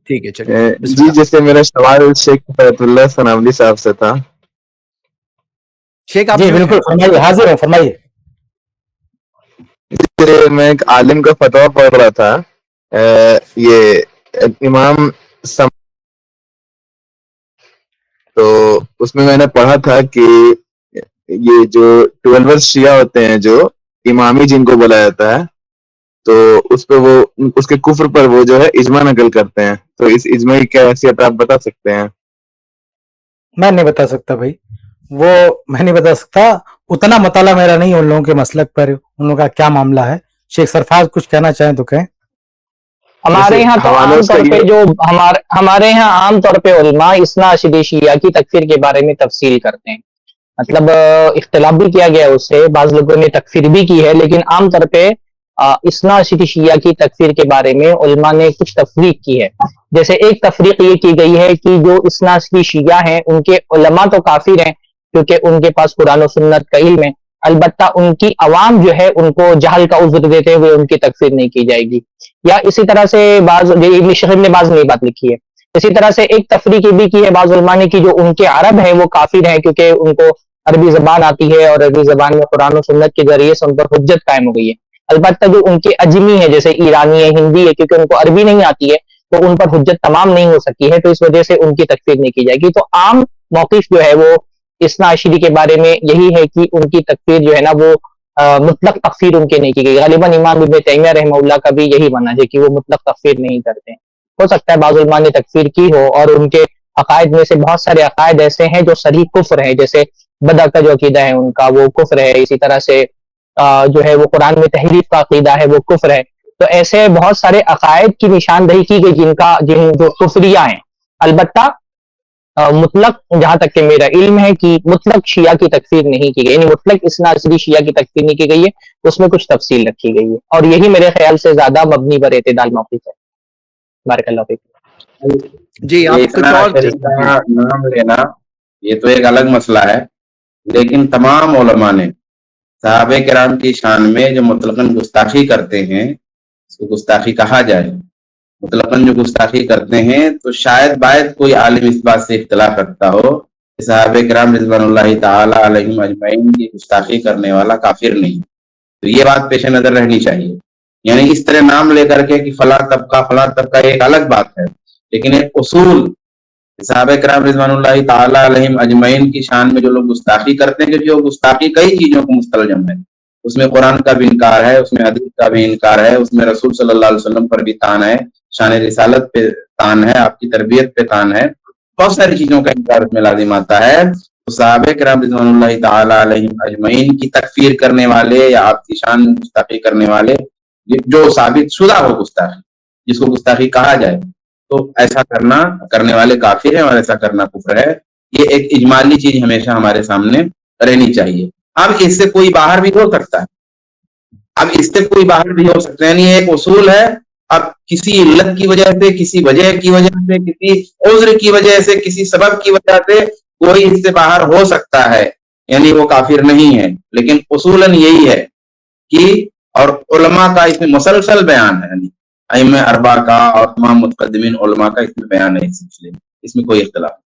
ٹھیک ہے چلیے بسم جی اللہ. جیسے میرا سوال شیخ بیت اللہ ثناولی صاحب سے تھا. شیخ آپ جی جو بالکل ہیں فرمائیے، حاضر ہوں، فرمائیے. میں ایک عالم کا فتویٰ پڑھ رہا تھا. یہ امام تو اس میں نے پڑھا تھا کہ یہ جو 12 شیعہ ہوتے ہیں جو امامی جن کو بولا جاتا ہے، تو اس پہ وہ اس کے کفر پر وہ جو ہے اجماع نقل کرتے ہیں. تو اس اجماع کی کیا حیثیت آپ بتا سکتے ہیں؟ میں نہیں بتا سکتا بھائی، وہ میں نہیں بتا سکتا. اتنا مطالعہ میرا نہیں ان لوگوں کے مسلک پر، ان لوگوں کا کیا معاملہ ہے. شیخ سرفراز کچھ کہنا چاہیں تو کہیں. ہمارے یہاں تو عام طور پہ جو ہمارے یہاں عام طور پہ علماء اثنا عشری شیعہ کی تکفیر کے بارے میں تفصیل کرتے ہیں. مطلب اختلاف بھی کیا گیا اس سے، بعض لوگوں نے تکفیر بھی کی ہے، لیکن عام طور پہ اثنا عشری شیعہ کی تکفیر کے بارے میں علماء نے کچھ تفریق کی ہے. جیسے ایک تفریق یہ کی گئی ہے کہ جو اثنا عشری شیعہ ہیں ان کے علماء تو کافر ہیں کیونکہ ان کے پاس قرآن و سنت کا علم ہے، البتہ ان کی عوام جو ہے ان کو جہل کا عذر دیتے ہوئے ان کی تکفیر نہیں کی جائے گی. یا اسی طرح سے ابن شہر نے بعض نئی بات لکھی ہے. اسی طرح سے ایک تفریق یہ بھی کی ہے بعض علماء نے کہ جو ان کے عرب ہیں وہ کافر ہیں کیونکہ ان کو عربی زبان آتی ہے اور عربی زبان میں قرآن و سنت کے ذریعے سے ان پر حجت قائم ہو گئی ہے. البتہ جو ان کے اجمی ہے جیسے ایرانی ہے، ہندی ہے، کیونکہ ان کو عربی نہیں آتی ہے تو ان پر حجت تمام نہیں ہو سکی ہے، تو اس وجہ سے ان کی تکفیر نہیں کی جائے گی. تو عام موقف جو ہے وہ اثنا عشری کے بارے میں یہی ہے کہ ان کی تکفیر جو ہے نا وہ مطلق تکفیر ان کے نہیں کی گئی. غالباً امام ابن تیمیہ رحمہ اللہ کا بھی یہی ماننا ہے کہ وہ مطلق تکفیر نہیں کرتے. ہو سکتا ہے بعض علماء نے تکفیر کی ہو اور ان کے عقائد میں سے بہت سارے عقائد ایسے ہیں جو صریح کفر ہیں، جیسے بدع کا جو عقیدہ ہے ان کا وہ کفر ہے. اسی طرح سے جو ہے وہ قرآن میں تحریف کا عقیدہ ہے وہ کفر ہے. تو ایسے بہت سارے عقائد کی نشاندہی کی گئی جن جو کفریہ ہیں. البتہ مطلق جہاں تک کہ میرا علم ہے کہ مطلق شیعہ کی تکفیر نہیں کی گئی، یعنی مطلق اثنا عشری شیعہ کی تکفیر نہیں کی گئی ہے، اس میں کچھ تفصیل رکھی گئی ہے اور یہی میرے خیال سے زیادہ مبنی بر اعتدال موقف ہے. بارک اللہ فیک. جی آپ کچھ اور کا نام لینا یہ تو ایک الگ مسئلہ ہے، لیکن تمام علماء نے صحابہ کرام کی شان میں جو مطلقاً گستاخی کرتے ہیں اس کو گستاخی کہا جائے. مطلقاً جو گستاخی کرتے ہیں تو شاید باید کوئی عالم اس بات سے اختلاف رکھتا ہو کہ صحابہ کرام رضوان اللہ تعالی علیہم اجمعین کی گستاخی کرنے والا کافر نہیں. تو یہ بات پیش نظر رہنی چاہیے. یعنی اس طرح نام لے کر کے کہ فلاں طبقہ ایک الگ بات ہے، لیکن ایک اصول صحابہ کرام رضوان اللہ تعالی علیہم اجمعین کی شان میں جو لوگ گستاخی کرتے ہیں، کیونکہ وہ گستاخی کئی چیزوں کو مستلزم ہے. اس میں قرآن کا بھی انکار ہے، اس میں حدیث کا بھی انکار ہے، اس میں رسول صلی اللہ علیہ وسلم پر بھی طعن ہے، شان رسالت پہ طعن ہے، آپ کی تربیت پہ طعن ہے، بہت ساری چیزوں کا انکار اس میں لازم آتا ہے. تو صحابہ کرام رضوان اللہ تعالی علیہم اجمعین کی تکفیر کرنے والے یا آپ کی شان میں گستاخی کرنے والے جو ثابت شدہ ہو گستاخی، جس کو گستاخی کہا جائے، تو ایسا کرنے والے کافر ہیں اور ایسا کرنا کفر ہے. یہ ایک اجمالی چیز ہمیشہ ہمارے سامنے رہنی چاہیے. اب اس سے کوئی باہر بھی ہو سکتا ہے، یعنی ایک اصول ہے. اب کسی علت کی وجہ سے، کسی وجہ کی وجہ سے، کسی عذر کی وجہ سے، کسی سبب کی وجہ سے کوئی اس سے باہر ہو سکتا ہے، یعنی وہ کافر نہیں ہے. لیکن اصولاً یہی ہے کہ اور علماء کا اس میں مسلسل بیان ہے، یعنی ائمہ اربعہ کا اور تمام متقدمین علماء کا اس میں بیان ہے، اس سلسلے میں اس میں کوئی اختلاف نہیں.